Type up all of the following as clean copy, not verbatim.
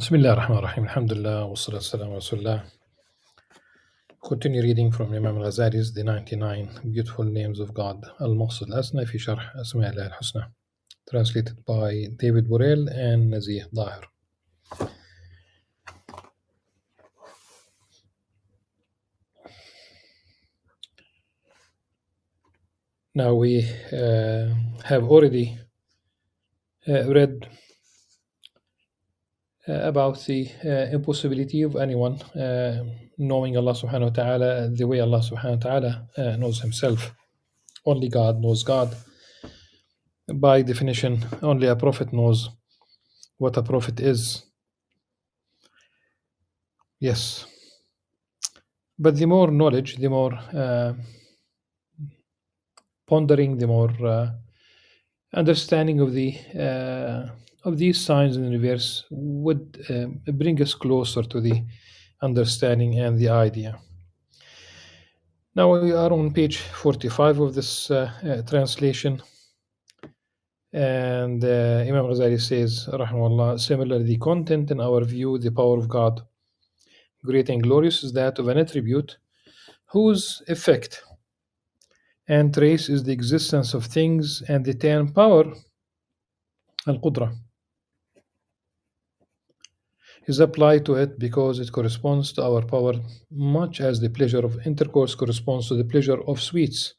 Bismillah ar-Rahman ar-Rahim. Alhamdulillah wa salatu salam wa Rasulullah. Continue reading from Imam Al-Ghazali's The 99 Beautiful Names of God, Al-Maqsid Al-Asna fi Sharh Asma' Allah Al-Husna, translated by David Borel and Nazih Dahir. Now we have already read about the impossibility of anyone knowing Allah subhanahu wa ta'ala the way Allah subhanahu wa ta'ala knows himself. Only God knows God. By definition, only a prophet knows what a prophet is. Yes. But the more knowledge, the more pondering, the more understanding of these signs in the universe would bring us closer to the understanding and the idea. Now we are on page 45 of this translation, and Imam Ghazali says, rahimahullah, similarly, the content in our view, the power of God, great and glorious, is that of an attribute whose effect and trace is the existence of things, and the term power, al-qudra, is applied to it because it corresponds to our power, much as the pleasure of intercourse corresponds to the pleasure of sweets.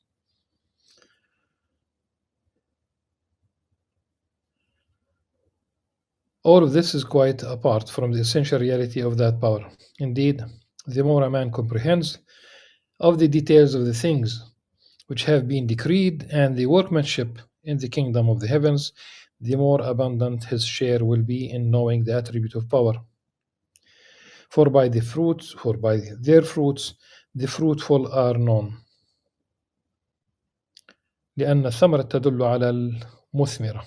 All of this is quite apart from the essential reality of that power. Indeed, the more a man comprehends of the details of the things which have been decreed and the workmanship in the kingdom of the heavens, the more abundant his share will be in knowing the attribute of power. For by their fruits, the fruitful are known. لأن الثمرة تدل على المثمرة.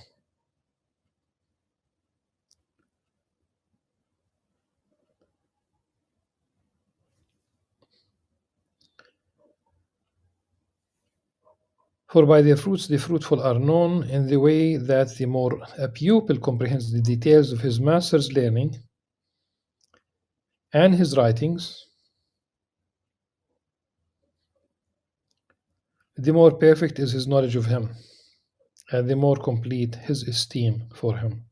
For by their fruits the fruitful are known, in the way that the more a pupil comprehends the details of his master's learning and his writings, the more perfect is his knowledge of him, and the more complete his esteem for him.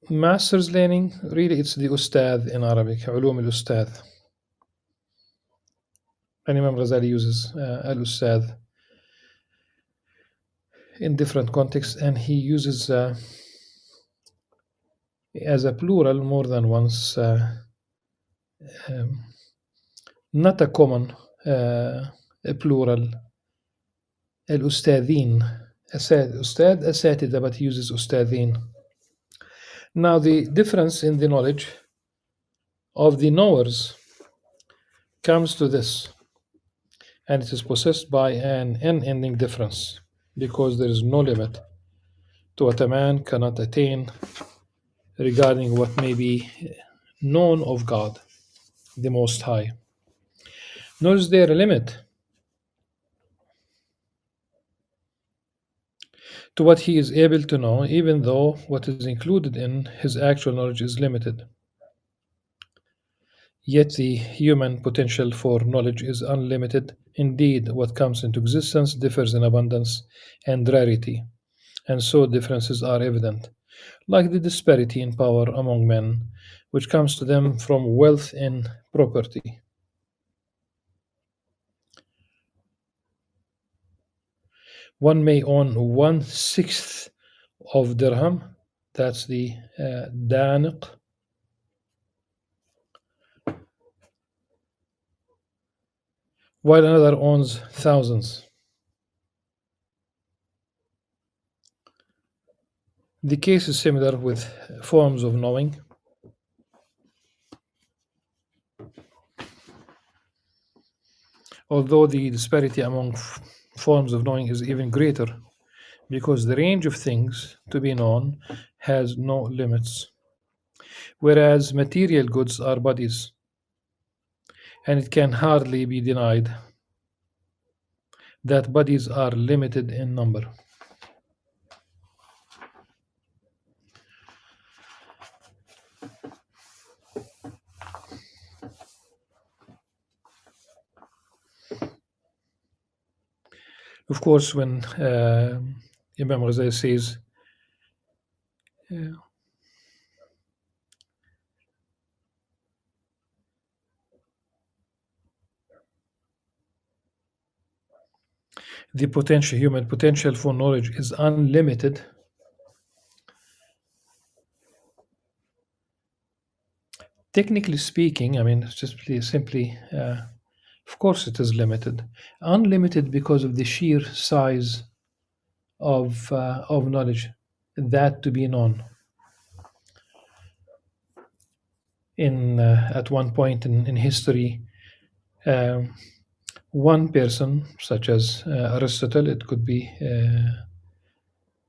Master's learning, really it's the Ustad in Arabic, علوم الأستاذ. And Imam Ghazali uses al-Ustad in different contexts, and he uses as a plural more than once, not a common plural, al-Ustadhin, Ustad, Asatida, but he uses Ustadhin. Now the difference in the knowledge of the knowers comes to this, and it is possessed by an unending difference, because there is no limit to what a man cannot attain regarding what may be known of God, the Most High. Nor is there a limit to what he is able to know, even though what is included in his actual knowledge is limited. Yet the human potential for knowledge is unlimited. Indeed, what comes into existence differs in abundance and rarity, and so differences are evident, like the disparity in power among men, which comes to them from wealth and property. One may own 1/6 of dirham, that's the daniq, while another owns thousands. The case is similar with forms of knowing. Although the disparity among forms of knowing is even greater, because the range of things to be known has no limits. Whereas material goods are bodies, and it can hardly be denied that bodies are limited in number. Of course, when Imam Ghazali says, uh, the human potential for knowledge is unlimited, technically speaking, I mean, just simply, of course, it is limited. Unlimited because of the sheer size of knowledge that to be known. At one point in history, um, one person, such as Aristotle, it could be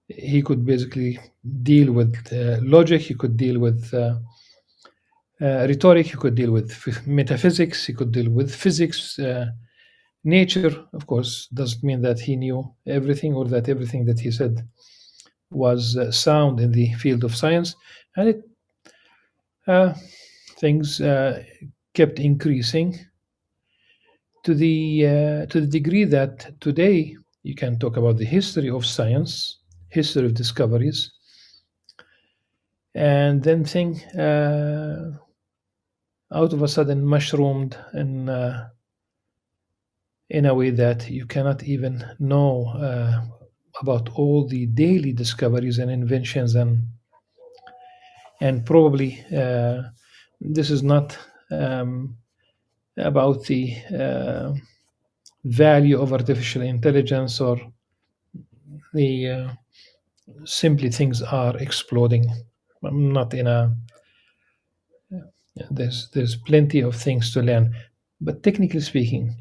he could basically deal with logic, he could deal with rhetoric, he could deal with metaphysics, he could deal with physics. Nature, of course, doesn't mean that he knew everything or that everything that he said was sound in the field of science, and uh, things kept increasing to the degree that today you can talk about the history of science, history of discoveries, and then thing out of a sudden mushroomed in a way that you cannot even know about all the daily discoveries and inventions, and probably this is not about the value of artificial intelligence, or the simply things are exploding. I'm not in a there's plenty of things to learn, but technically speaking,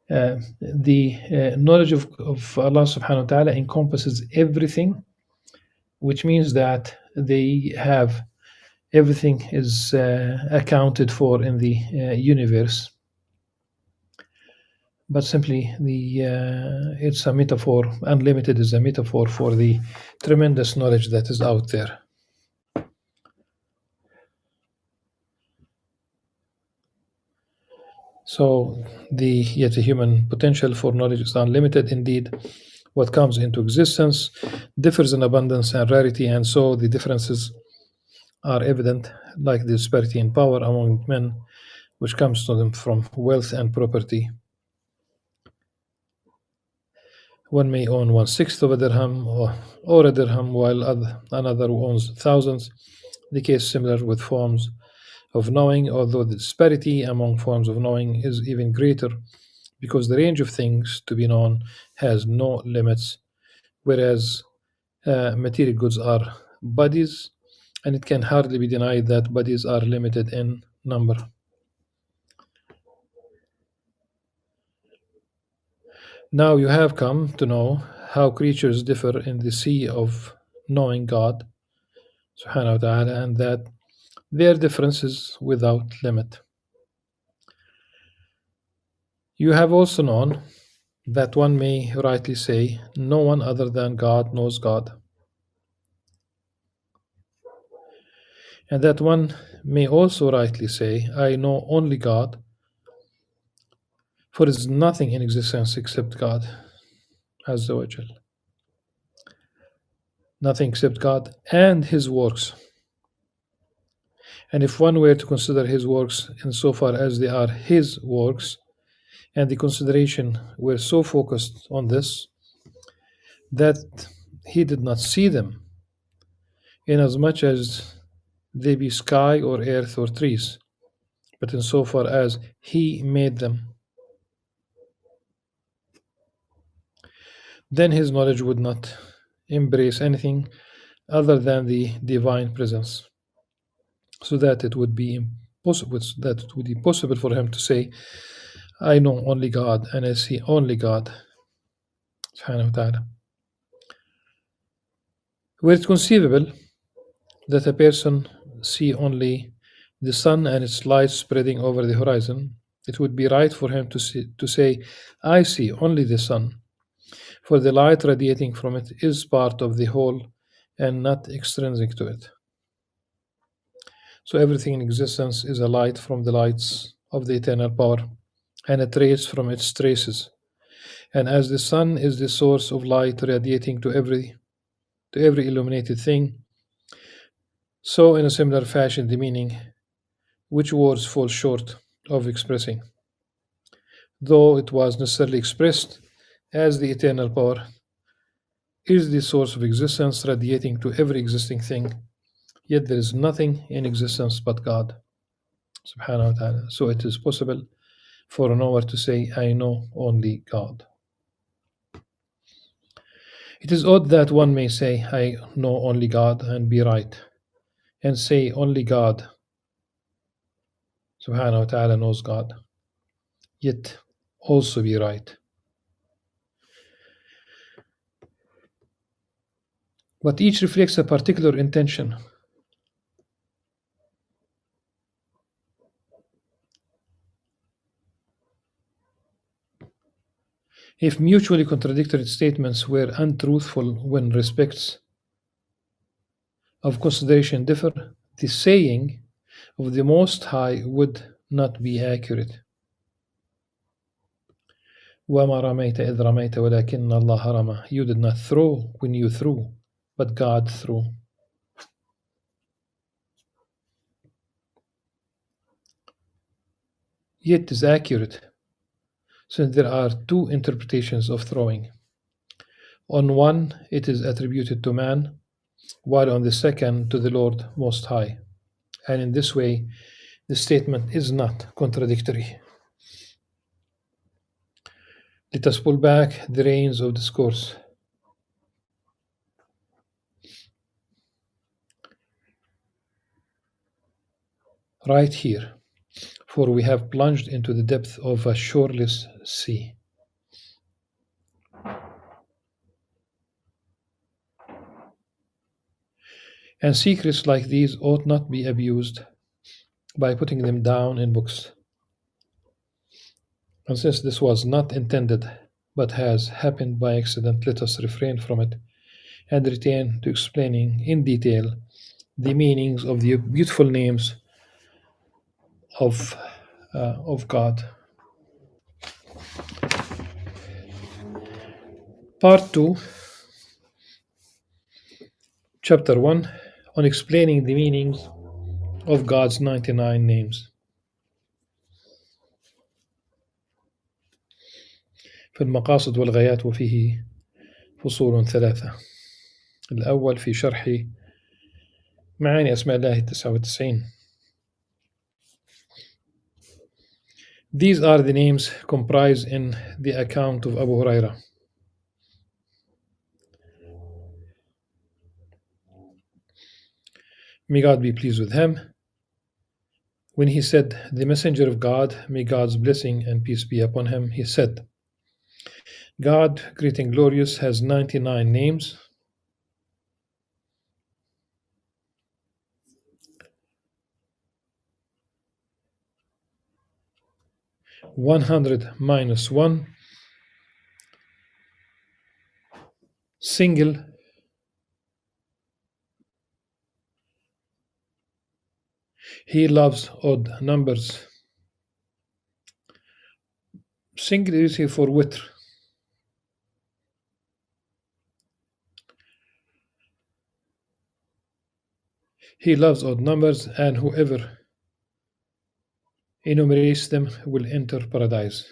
the knowledge of Allah subhanahu wa ta'ala encompasses everything, which means that they have everything is accounted for in the universe. But simply it's a metaphor. Unlimited is a metaphor for the tremendous knowledge that is out there. So yet the human potential for knowledge is unlimited indeed. What comes into existence differs in abundance and rarity, and so the differences are evident, like the disparity in power among men, which comes to them from wealth and property. One may own 1/6 of a dirham or a dirham, while another owns thousands. The case similar with forms of knowing, although the disparity among forms of knowing is even greater because the range of things to be known has no limits, whereas material goods are bodies, and it can hardly be denied that bodies are limited in number. Now you have come to know how creatures differ in the sea of knowing God, subhanahu wa ta'ala, and that their difference is without limit. You have also known that one may rightly say, no one other than God knows God, and that one may also rightly say, I know only God, for there is nothing in existence except God, Azza wa Jal. Nothing except God and His works. And if one were to consider His works insofar as they are His works, and the consideration were so focused on this that he did not see them, inasmuch as they be sky or earth or trees, but insofar as he made them, then his knowledge would not embrace anything other than the divine presence, so that it would be impossible for him to say, I know only God and I see only God, subhanahu wa ta'ala. Were it conceivable that a person see only the sun and its light spreading over the horizon, it would be right for him to say, I see only the sun, for the light radiating from it is part of the whole and not extrinsic to it. So everything in existence is a light from the lights of the eternal power, and a trace from its traces. And as the sun is the source of light radiating to every illuminated thing, so in a similar fashion the meaning which words fall short of expressing, though it was necessarily expressed as the eternal power, is the source of existence radiating to every existing thing, yet there is nothing in existence but God, subhanahu wa ta'ala. So it is possible for a knower to say, I know only God. It is odd that one may say, I know only God and be right, and say only God, subhanahu wa ta'ala, knows God, yet also be right. But each reflects a particular intention. If mutually contradictory statements were untruthful when respects of consideration differ, the saying of the Most High would not be accurate. وَمَا رَمَيْتَ إِذْ رَمَيْتَ وَلَكِنَّ اللَّهَ رَمَى. You did not throw when you threw, but God threw. Yet it is accurate, since there are two interpretations of throwing. On one, it is attributed to man, while on the second, to the Lord Most High. And in this way, the statement is not contradictory. Let us pull back the reins of discourse. Right here, for we have plunged into the depth of a shoreless sea. And secrets like these ought not be abused by putting them down in books. And since this was not intended, but has happened by accident, let us refrain from it and return to explaining in detail the meanings of the beautiful names of, of God. Part 2, Chapter 1, on explaining the meanings of God's 99 names. في المقاصد والغايات وفيه فصول ثلاثة. الأول في شرح معاني أسماء الله 99. These are the names comprised in the account of Abu Huraira. May God be pleased with him, when he said, the messenger of God, may God's blessing and peace be upon him, he said, God, great and glorious, has 99 names. (100 - 1) single he loves odd numbers. Single is here for witr. He loves odd numbers, and whoever enumerates them will enter paradise.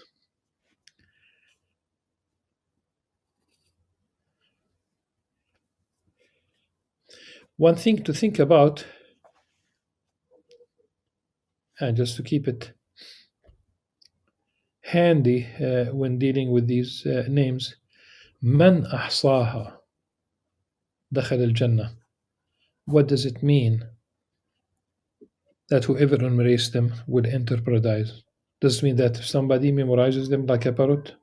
One thing to think about, and just to keep it handy when dealing with these names, من أحصاها دخل الجنة. What does it mean that whoever enumerates them will enter paradise? Does it mean that if somebody memorizes them like a parrot?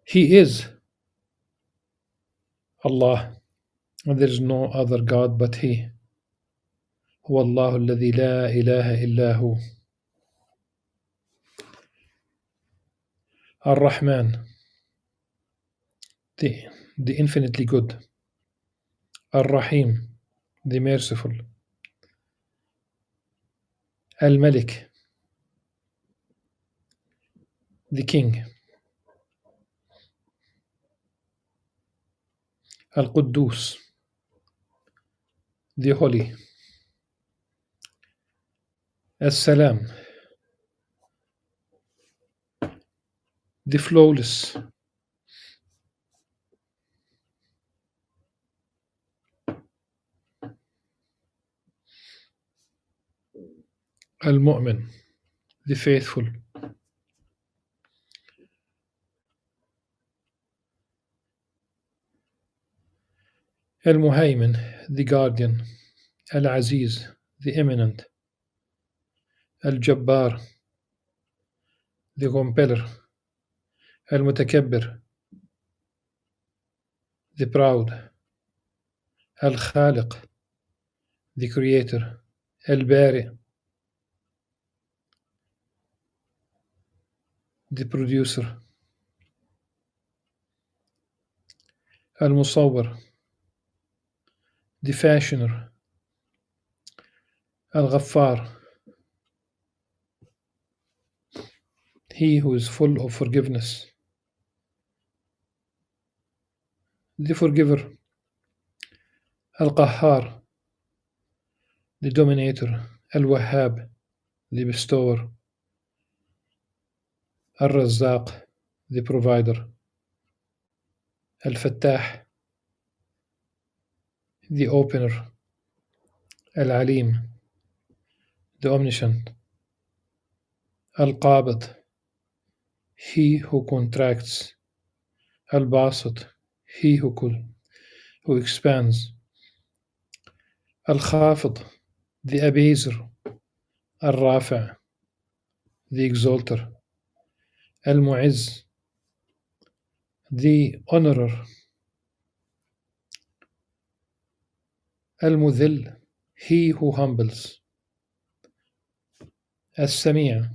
He is Allah, and there is no other God but He, هو الله الذي لا إله إلا هو. الرحمن, the infinitely good. Ar-Rahim, the merciful. Al-Malik, the king. Al-Quddus, the holy. As-Salam, the flawless. Al-Mu'min, the faithful. Al-Muhaymin, the guardian. Al-Aziz, the eminent. Al-Jabbar, the compeller. Al-Mutakabbir, the proud. Al-Khaliq, the creator. Al-Bari, the producer. Al-Musawwir, the fashioner. Al-Ghaffar, he who is full of forgiveness. The forgiver. Al-Qahhar, the dominator. Al-Wahhab, the bestower. Al-Razzaq, the provider. Al-Fattah, the opener. Al-Alim, the omniscient. Al-Qabid, he who contracts. Al-Basit, he who expands. Al-Khafid, the abaser. Al-Rafi', the exalter. Al-Mu'izz, the honorer. Al-Mudhill, he who humbles. Al-Sami',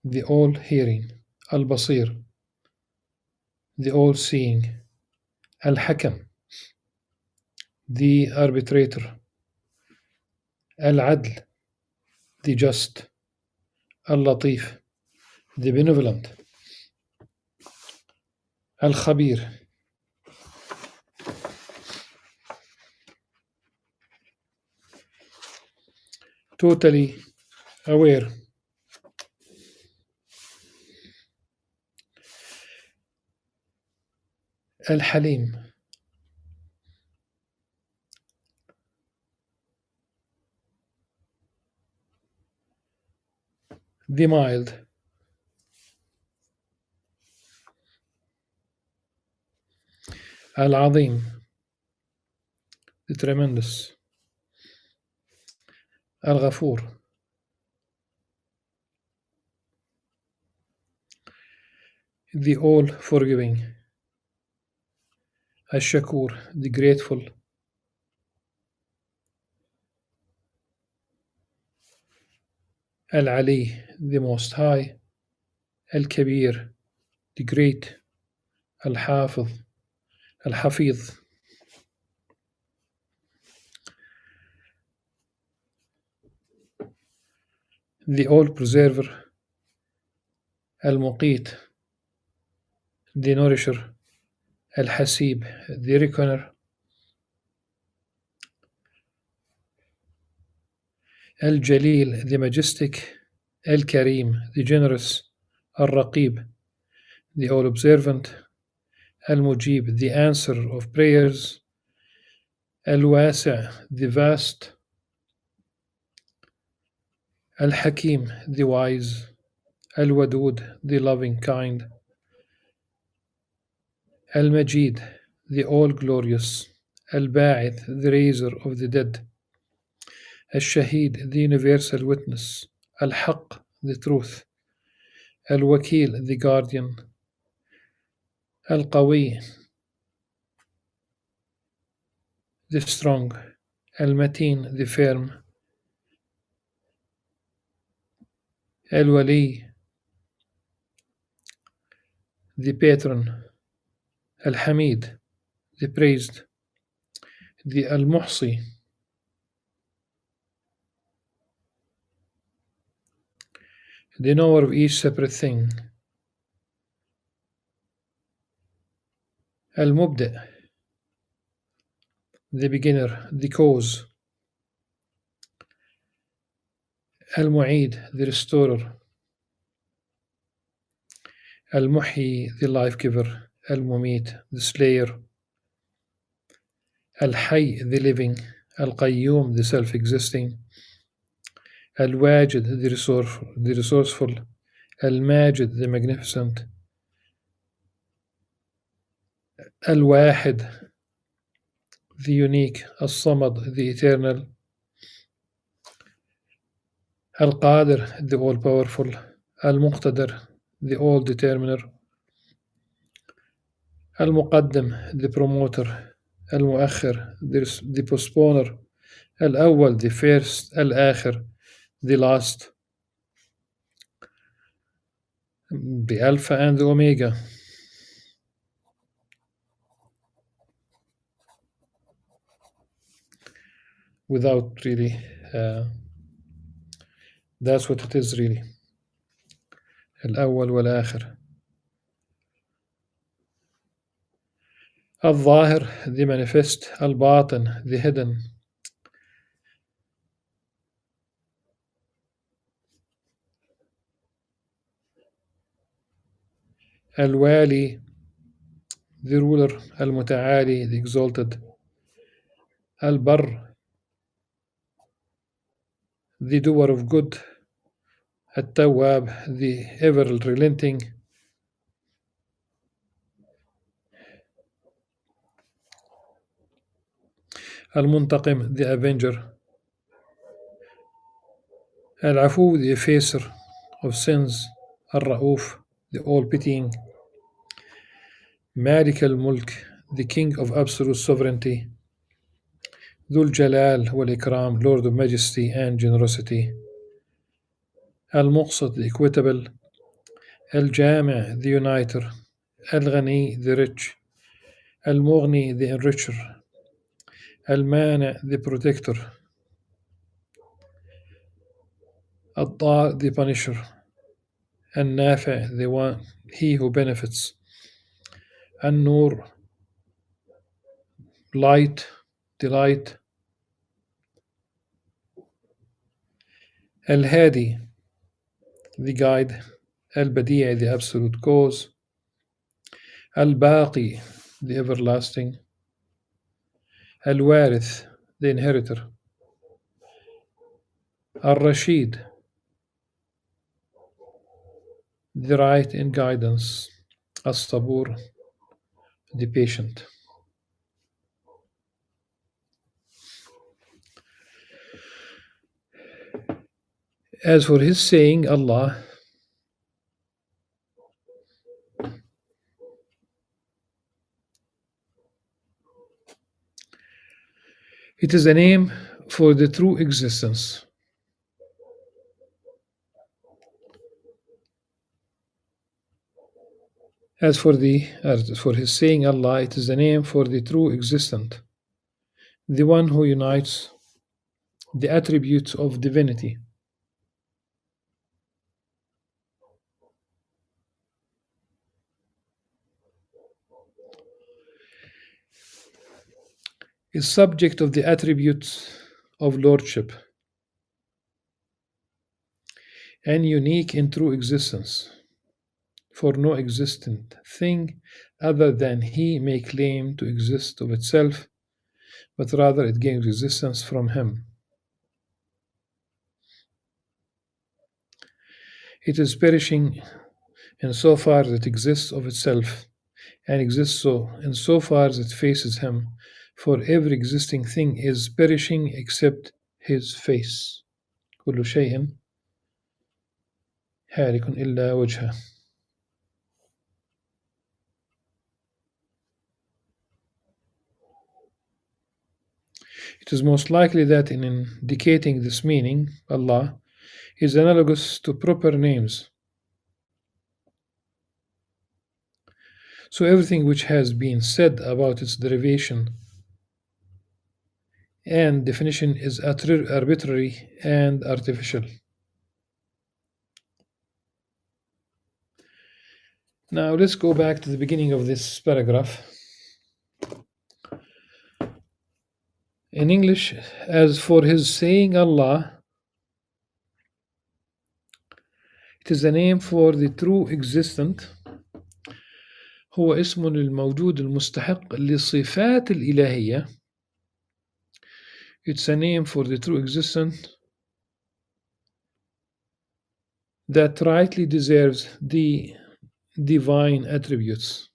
the all-hearing. Al-Basir, the all-seeing. Al-Hakam, the arbitrator. Al-Adl, the just. Al-Latif, the benevolent. Al-Khabir, totally aware. Al-Halim, the mild. Al-Azim, the tremendous. Al-Ghafur, the all-forgiving. Al-Shakur, the grateful. Al-Ali, the most high. Al-Kabir, the great. Al-Hafiz, Al-Hafiz, the all-preserver. Al-Muqit, the nourisher. Al-Hasib, the reckoner. Al-Jalil, the majestic. Al-Karim, the generous. Al-Raqib, the all-observant. Al-Mujib, the answer of prayers. Al-Wasi', the vast. Al-Hakim, the wise. Al-Wadud, the loving kind. Al-Majid, the all-glorious. Al-Ba'ith, the raiser of the dead. Al-Shahid, the universal witness. Al-Haq, the truth. Al-Wakil, the guardian. Al-Qawi, the strong. المتين the firm. الولي the patron. الحميد the praised. The المحصي the knower of each separate thing. المبدئ the beginner the cause. المعيد the restorer. المحيي the life giver. المميت the slayer. الحي the living. القيوم the self-existing. الواجد the resourceful. الماجد the magnificent. الواحد the unique. الصمد the eternal. القادر the all-powerful. المقتدر the all-determiner. المقدم the promoter. المؤخر the postponer. الأول the first. الآخر the last. The Alpha and the Omega. Without really, that's what it is really. الأول والآخر. الظاهر the manifest. الباطن the hidden. الوالي the ruler. المتعالي the exalted. البر the doer of good. التواب the ever relenting. المنتقم the avenger. العفو the effacer of sins. الرؤوف the all-pitying. مالك الملك the king of absolute sovereignty. ذو الجلال والإكرام Lord of majesty and generosity. المقسط the equitable. الجامع the uniter. الغني the rich. المغني the enricher. المانع the protector. الضار the punisher. النافع the one he who benefits. النور light the light. الهادي the guide. البديع the absolute cause. الباقي the everlasting. الوارث the inheritor. الرشيد the right in guidance. الصبور the patient. As for his saying, Allah, it is a name for the true existence. As for his saying Allah, it is a name for the true existent, the one who unites the attributes of divinity. Is subject of the attributes of lordship and unique in true existence, for no existent thing other than he may claim to exist of itself, but rather it gains existence from him. It is perishing insofar as it exists of itself, and exists so insofar as it faces him, for every existing thing is perishing except his face. كل شيء هالك إلا وجهه. It is most likely that in indicating this meaning, Allah is analogous to proper names. So everything which has been said about its derivation and definition is arbitrary and artificial. Now let's go back to the beginning of this paragraph. In English, as for his saying Allah, it is a name for the true existent. هو اسم للموجود المستحق للصفات الإلهية. It's a name for the true existent that rightly deserves the divine attributes.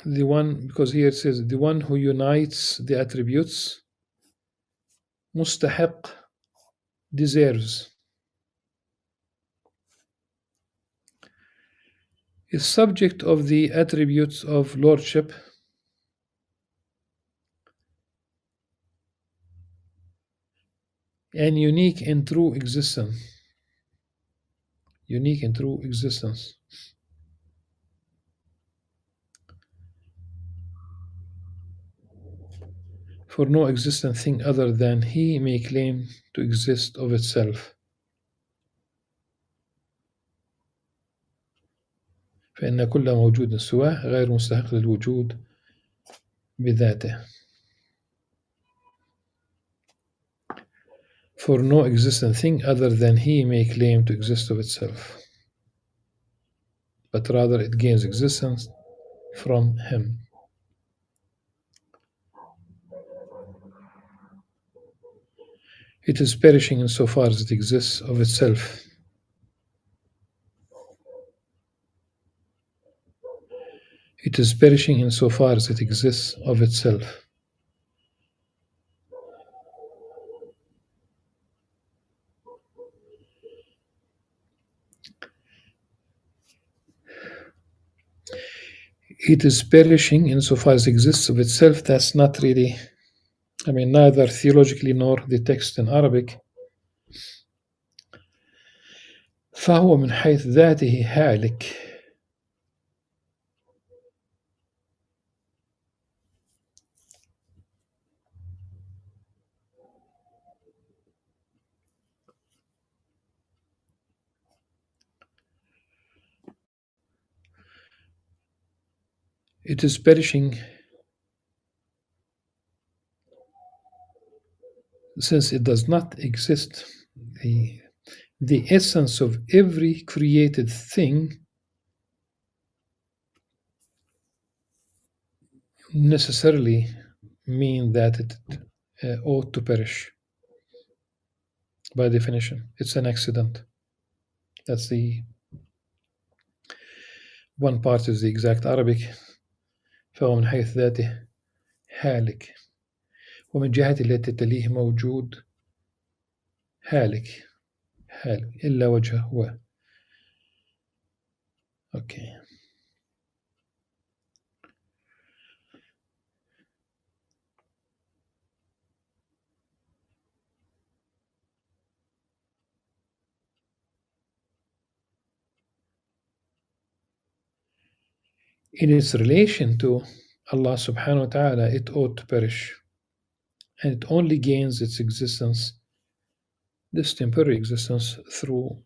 The one, because here it says the one who unites the attributes, mustahiq, deserves, is subject of the attributes of lordship and unique in true existence. Unique in true existence. For no existent thing other than he may claim to exist of itself. فإن كل موجود سواه غير مستحق للوجود بذاته. For no existent thing other than he may claim to exist of itself, but rather it gains existence from him. It is perishing insofar as it exists of itself. It is perishing insofar as it exists of itself. It is perishing insofar as it exists of itself. That's not really, neither theologically nor the text in Arabic. فهو من حيث ذاته هالك. It is perishing since it does not exist. The essence of every created thing necessarily mean that it ought to perish. By definition, it's an accident. That's the one part is the exact Arabic. فهو من حيث ذاته هالك ومن جهة التي تليه موجود هالك إلا وجهه هو. Okay. In its relation to Allah subhanahu wa ta'ala, it ought to perish. And it only gains its existence, this temporary existence, through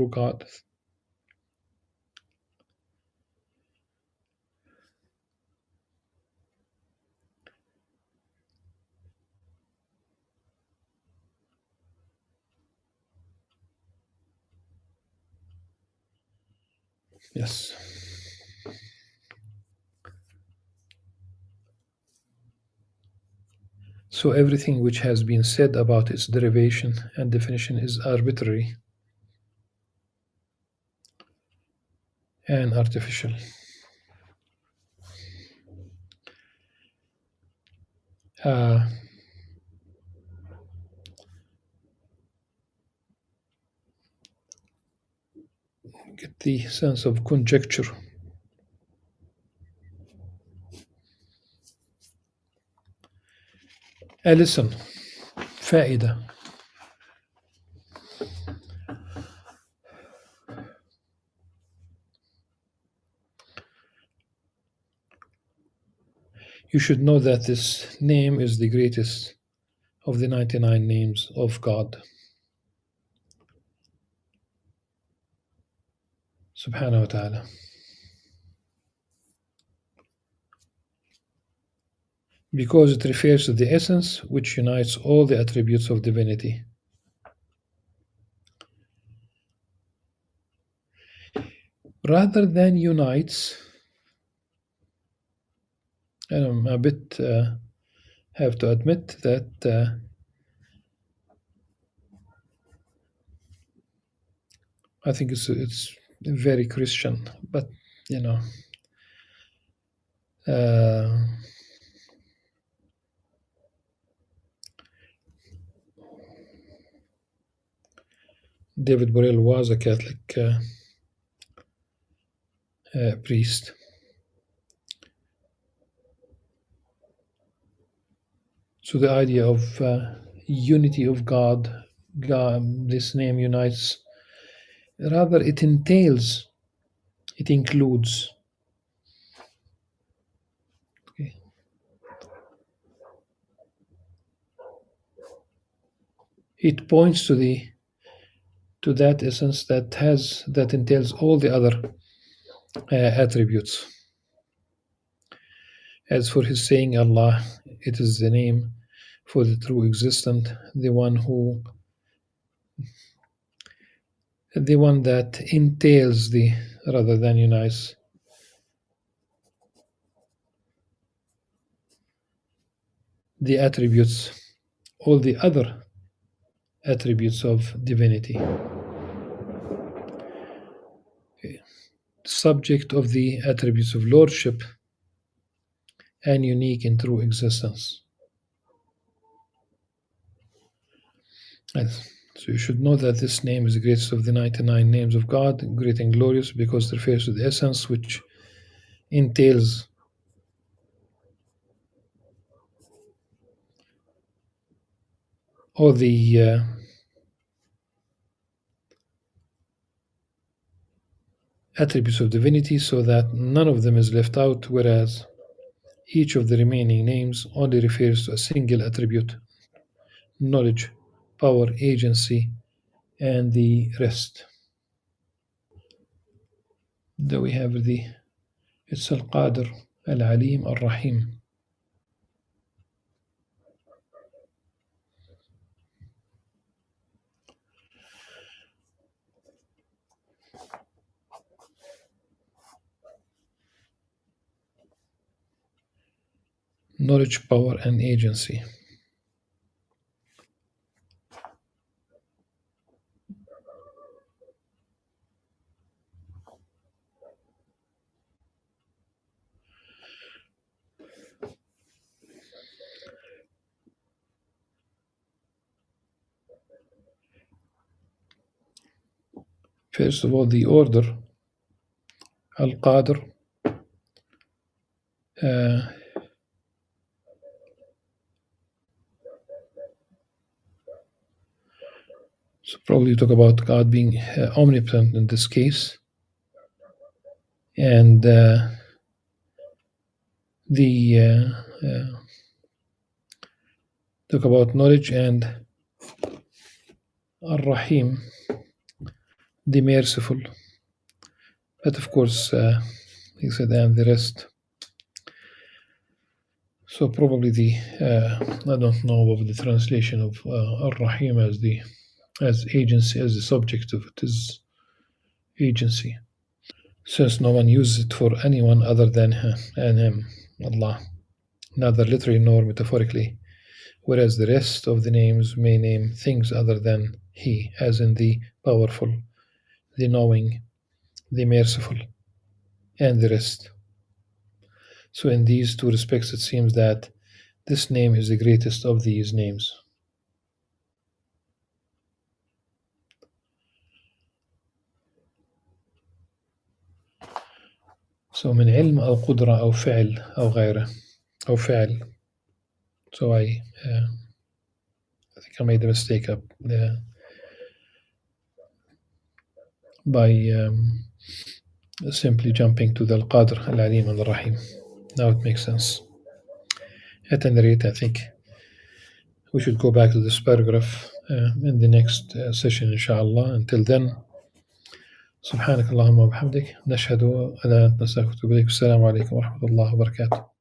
God. Yes. So everything which has been said about its derivation and definition is arbitrary and artificial. Get the sense of conjecture. Listen, فائدة. You should know that this name is the greatest of the 99 names of God. Subhanahu wa ta'ala. Because it refers to the essence which unites all the attributes of divinity. Rather than unites, and I'm a bit have to admit that I think it's very Christian, but you know, David Borrell was a Catholic priest. So the idea of unity of God, this name unites. Rather, it entails, it includes. Okay. It points to that essence that entails all the other attributes. As for his saying Allah, it is the name for the true existent, the one that entails rather than unites. The attributes, all the other attributes of divinity. Okay. Subject of the attributes of lordship and unique in true existence. Yes. So you should know that this name is the greatest of the 99 names of God, great and glorious, because it refers to the essence which entails all the attributes of divinity, so that none of them is left out, whereas each of the remaining names only refers to a single attribute: knowledge, power, agency, and the rest. Then we have it's Al-Qadir, Al-Alim, Al-Rahim. Knowledge, power, and agency. First of all, the order, Al-Qadir, so probably talk about God being omnipotent in this case, and talk about knowledge, and Ar-Rahim, the merciful. But of course, he said, and the rest. So probably I don't know of the translation of Ar-Rahim as agency, as the subject of it is agency, since no one uses it for anyone other than him, Allah, neither literally nor metaphorically, whereas the rest of the names may name things other than He, as in the powerful, the knowing, the merciful, and the rest. So in these two respects, it seems that this name is the greatest of these names. So من علم أو قدرة أو فعل أو غيره أو فعل. So I think I made a mistake up by simply jumping to the Al-Qadir, Al-Alim, Al-Rahim. Now it makes sense. At any rate, I think we should go back to this paragraph in the next session, inshallah. Until then, سبحانك اللهم وبحمدك نشهد أن لا إله إلا أنت نستغفرك ونتوب إليك. السلام عليكم ورحمة الله وبركاته.